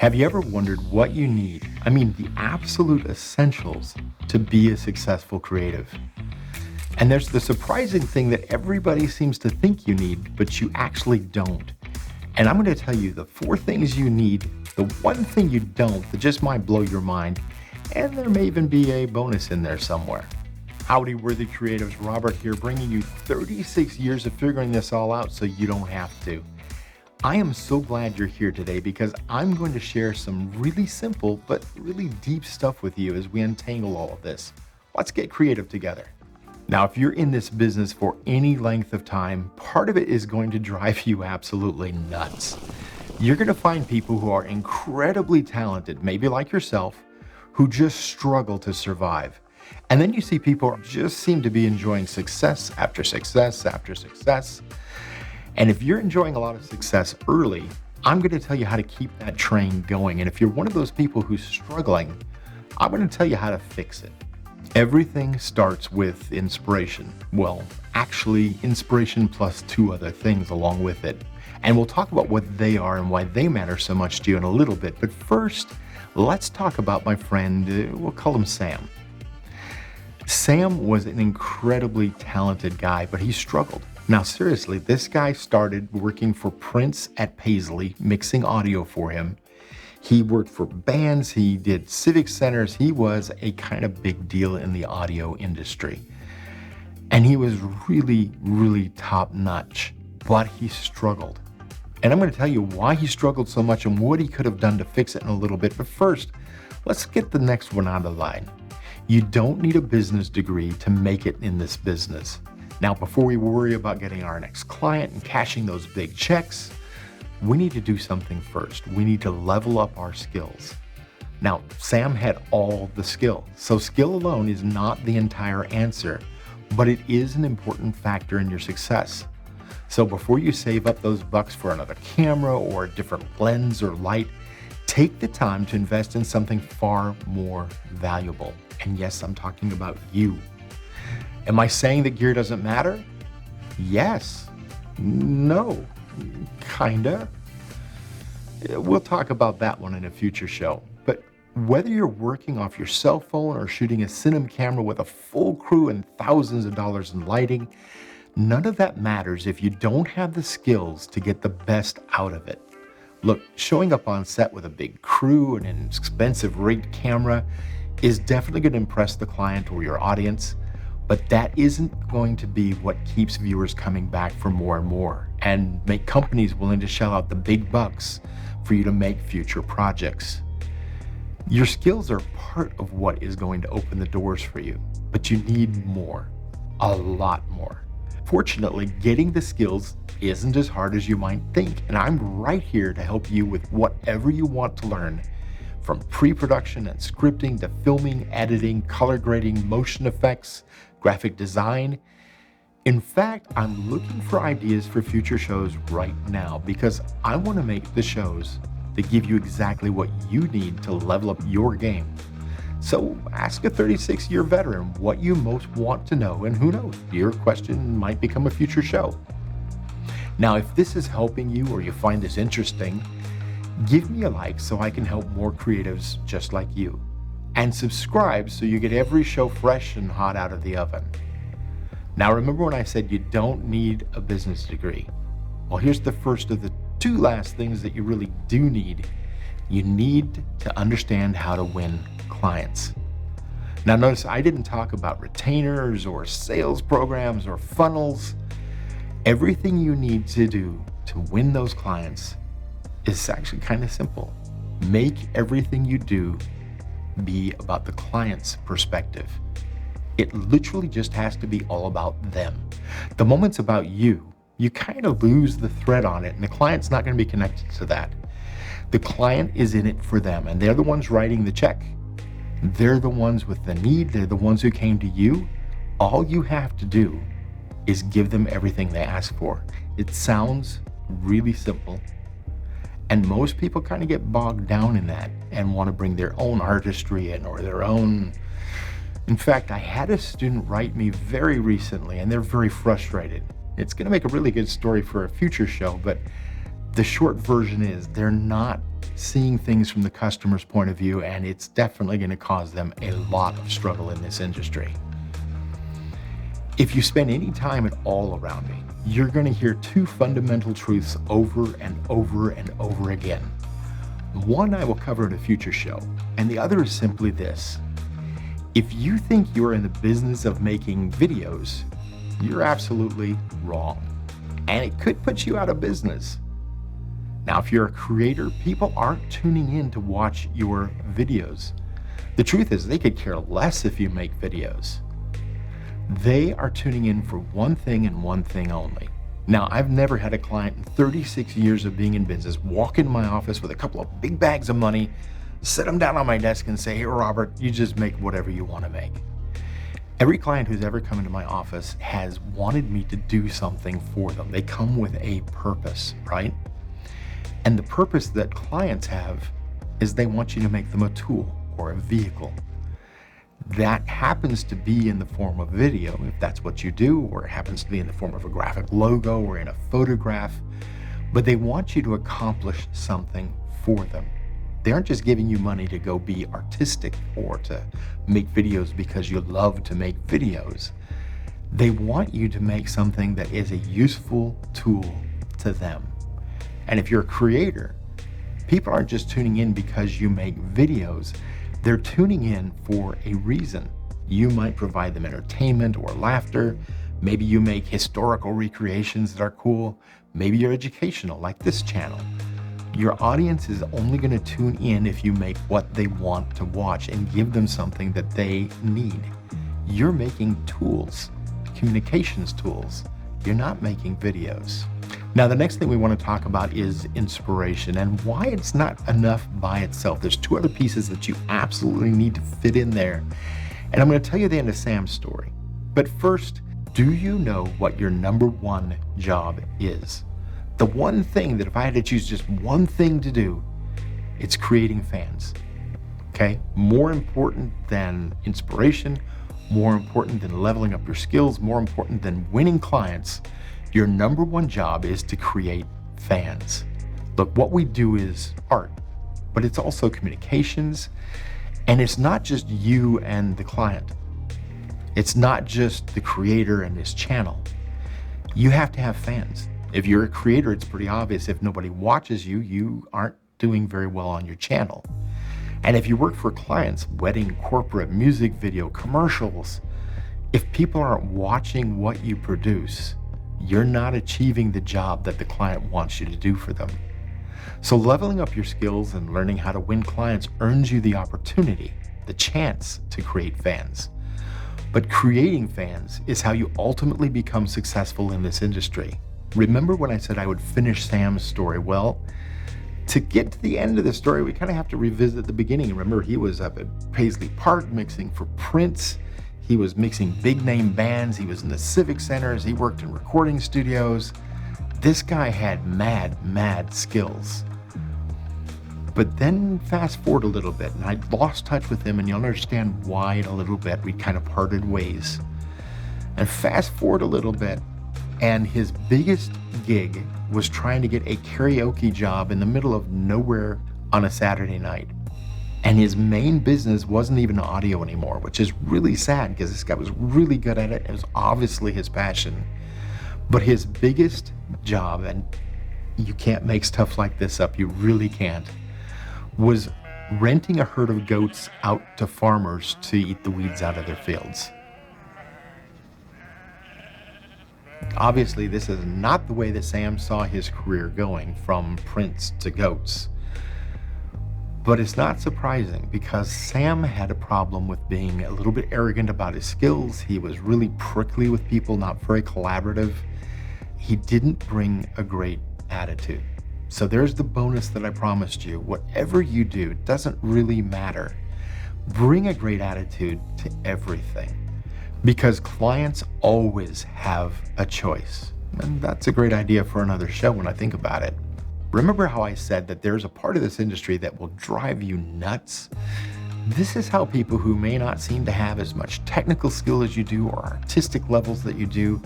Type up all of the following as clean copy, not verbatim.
Have you ever wondered what you need? I mean, the absolute essentials to be a successful creative. And there's the surprising thing that everybody seems to think you need, but you actually don't. And I'm going to tell you the 4 things you need, the one thing you don't that just might blow your mind, and there may even be a bonus in there somewhere. Howdy Worthy Creatives, Robert here, bringing you 36 years of figuring this all out so you don't have to. I am so glad you're here today because I'm going to share some really simple but really deep stuff with you as we untangle all of this. Let's get creative together. Now, if you're in this business for any length of time, part of it is going to drive you absolutely nuts. You're going to find people who are incredibly talented, maybe like yourself, who just struggle to survive. And then you see people who just seem to be enjoying success after success after success. And if you're enjoying a lot of success early, I'm going to tell you how to keep that train going. And if you're one of those people who's struggling, I'm going to tell you how to fix it. Everything starts with inspiration. Well, actually, inspiration plus 2 other things along with it. And we'll talk about what they are and why they matter so much to you in a little bit. But first, let's talk about my friend, we'll call him Sam. Sam was an incredibly talented guy, but he struggled. Now, seriously, this guy started working for Prince at Paisley, mixing audio for him. He worked for bands, he did civic centers. He was a kind of big deal in the audio industry. And he was really, really top notch, but he struggled. And I'm going to tell you why he struggled so much and what he could have done to fix it in a little bit. But first, let's get the next one out of the line. You don't need a business degree to make it in this business. Now, before we worry about getting our next client and cashing those big checks, we need to do something first. We need to level up our skills. Now, Sam had all the skill. So skill alone is not the entire answer, but it is an important factor in your success. So before you save up those bucks for another camera or a different lens or light, take the time to invest in something far more valuable. And yes, I'm talking about you. Am I saying that gear doesn't matter? Yes. No. Kinda. We'll talk about that one in a future show. But whether you're working off your cell phone or shooting a cinema camera with a full crew and thousands of dollars in lighting, none of that matters if you don't have the skills to get the best out of it. Look, showing up on set with a big crew and an expensive rigged camera is definitely going to impress the client or your audience, but that isn't going to be what keeps viewers coming back for more and more and make companies willing to shell out the big bucks for you to make future projects. Your skills are part of what is going to open the doors for you, but you need more, a lot more. Fortunately, getting the skills isn't as hard as you might think, and I'm right here to help you with whatever you want to learn, from pre-production and scripting to filming, editing, color grading, motion effects, graphic design. In fact, I'm looking for ideas for future shows right now because I want to make the shows that give you exactly what you need to level up your game. So ask a 36-year veteran what you most want to know, and who knows, your question might become a future show. Now, if this is helping you or you find this interesting, give me a like so I can help more creatives just like you. And subscribe so you get every show fresh and hot out of the oven. Now, remember when I said you don't need a business degree? Well, here's the first of the 2 last things that you really do need. You need to understand how to win clients. Now, notice I didn't talk about retainers or sales programs or funnels. Everything you need to do to win those clients is actually kind of simple. Make everything you do be about the client's perspective. It literally just has to be all about them. The moment it's about you, you kind of lose the thread on it, and the client's not going to be connected to that. The client is in it for them, and they're the ones writing the check. They're the ones with the need. They're the ones who came to you. All you have to do is give them everything they ask for. It sounds really simple, and most people kind of get bogged down in that and want to bring their own artistry in or their own. In fact, I had a student write me very recently, and they're very frustrated. It's going to make a really good story for a future show, but the short version is they're not seeing things from the customer's point of view, and it's definitely going to cause them a lot of struggle in this industry. If you spend any time at all around me, you're going to hear two fundamental truths over and over and over again. One I will cover in a future show, and the other is simply this. If you think you're in the business of making videos, you're absolutely wrong. And it could put you out of business. Now, if you're a creator, people aren't tuning in to watch your videos. The truth is, they could care less if you make videos. They are tuning in for one thing and one thing only. Now, I've never had a client in 36 years of being in business walk in my office with a couple of big bags of money, sit them down on my desk and say, "Hey, Robert, you just make whatever you want to make." Every client who's ever come into my office has wanted me to do something for them. They come with a purpose, right? And the purpose that clients have is they want you to make them a tool or a vehicle. That happens to be in the form of video, if that's what you do, or it happens to be in the form of a graphic logo or in a photograph, but they want you to accomplish something for them. They aren't just giving you money to go be artistic or to make videos because you love to make videos. They want you to make something that is a useful tool to them. And if you're a creator, people aren't just tuning in because you make videos. They're tuning in for a reason. You might provide them entertainment or laughter. Maybe you make historical recreations that are cool. Maybe you're educational, like this channel. Your audience is only going to tune in if you make what they want to watch and give them something that they need. You're making tools, communications tools. You're not making videos. Now, the next thing we want to talk about is inspiration and why it's not enough by itself. There's two other pieces that you absolutely need to fit in there. And I'm going to tell you the end of Sam's story. But first, do you know what your number one job is? The one thing that if I had to choose just one thing to do, it's creating fans, okay? More important than inspiration, more important than leveling up your skills, more important than winning clients, your number one job is to create fans. Look, what we do is art, but it's also communications, and it's not just you and the client. It's not just the creator and his channel. You have to have fans. If you're a creator, it's pretty obvious. If nobody watches you, you aren't doing very well on your channel. And if you work for clients, wedding, corporate, music video, commercials, if people aren't watching what you produce, you're not achieving the job that the client wants you to do for them. So leveling up your skills and learning how to win clients earns you the opportunity, the chance to create fans. But creating fans is how you ultimately become successful in this industry. Remember when I said I would finish Sam's story? Well, to get to the end of the story, we kind of have to revisit the beginning. Remember, he was up at Paisley Park mixing for Prince. He was mixing big name bands. He was in the civic centers. He worked in recording studios. This guy had mad skills. But then fast forward a little bit, and I lost touch with him, and you'll understand why in a little bit. We kind of parted ways. And fast forward a little bit, and his biggest gig was trying to get a karaoke job in the middle of nowhere on a Saturday night. And his main business wasn't even audio anymore, which is really sad because this guy was really good at it. It was obviously his passion. But his biggest job, and you can't make stuff like this up, you really can't, was renting a herd of goats out to farmers to eat the weeds out of their fields. Obviously, this is not the way that Sam saw his career going from Prince to goats. But it's not surprising because Sam had a problem with being a little bit arrogant about his skills. He was really prickly with people, not very collaborative. He didn't bring a great attitude. So there's the bonus that I promised you. Whatever you do, it doesn't really matter. Bring a great attitude to everything because clients always have a choice. And that's a great idea for another show when I think about it. Remember how I said that there's a part of this industry that will drive you nuts? This is how people who may not seem to have as much technical skill as you do or artistic levels that you do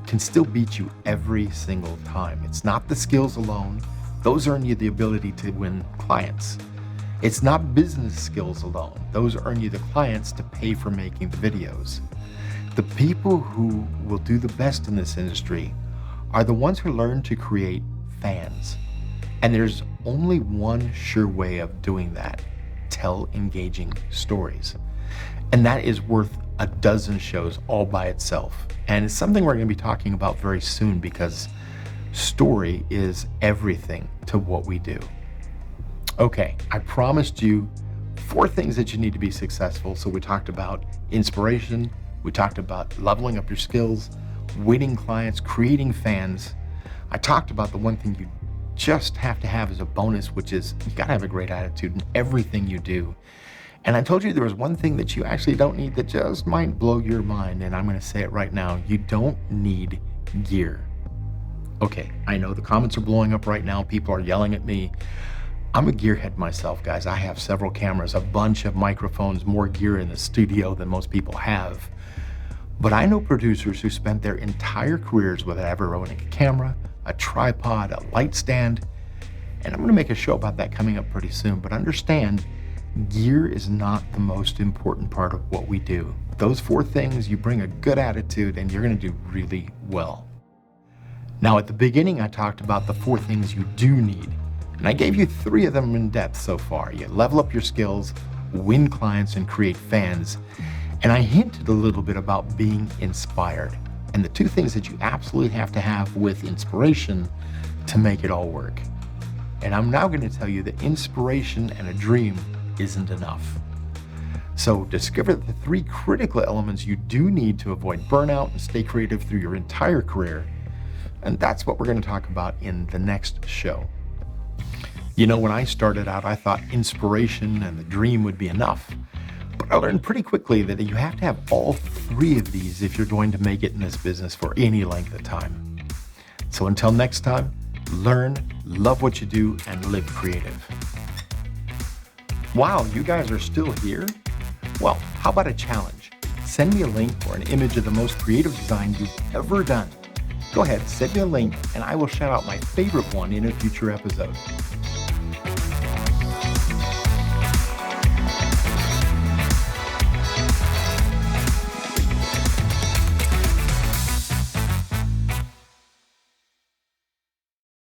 can still beat you every single time. It's not the skills alone. Those earn you the ability to win clients. It's not business skills alone. Those earn you the clients to pay for making the videos. The people who will do the best in this industry are the ones who learn to create fans. And there's only one sure way of doing that: tell engaging stories. And that is worth a dozen shows all by itself. And it's something we're going to be talking about very soon, because story is everything to what we do. Okay, I promised you 4 things that you need to be successful. So we talked about inspiration, we talked about leveling up your skills, winning clients, creating fans. I talked about the one thing you just have to have as a bonus, which is you gotta have a great attitude in everything you do. And I told you there was one thing that you actually don't need that just might blow your mind, and I'm gonna say it right now. You don't need gear. Okay, I know the comments are blowing up right now. People are yelling at me. I'm a gearhead myself, guys. I have several cameras, a bunch of microphones, more gear in the studio than most people have. But I know producers who spent their entire careers without ever owning a camera, a tripod, a light stand. And I'm gonna make a show about that coming up pretty soon. But understand, gear is not the most important part of what we do. Those 4 things, you bring a good attitude and you're gonna do really well. Now, at the beginning, I talked about the 4 things you do need. And I gave you 3 of them in depth so far. You level up your skills, win clients, and create fans. And I hinted a little bit about being inspired, and the 2 things that you absolutely have to have with inspiration to make it all work. And I'm now going to tell you that inspiration and a dream isn't enough. So discover the 3 critical elements you do need to avoid burnout and stay creative through your entire career. And that's what we're going to talk about in the next show. You know, when I started out, I thought inspiration and the dream would be enough. But I learned pretty quickly that you have to have all 3 of these if you're going to make it in this business for any length of time. So until next time, learn, love what you do, and live creative. Wow, you guys are still here? Well, how about a challenge? Send me a link or an image of the most creative design you've ever done. Go ahead, send me a link, and I will shout out my favorite one in a future episode.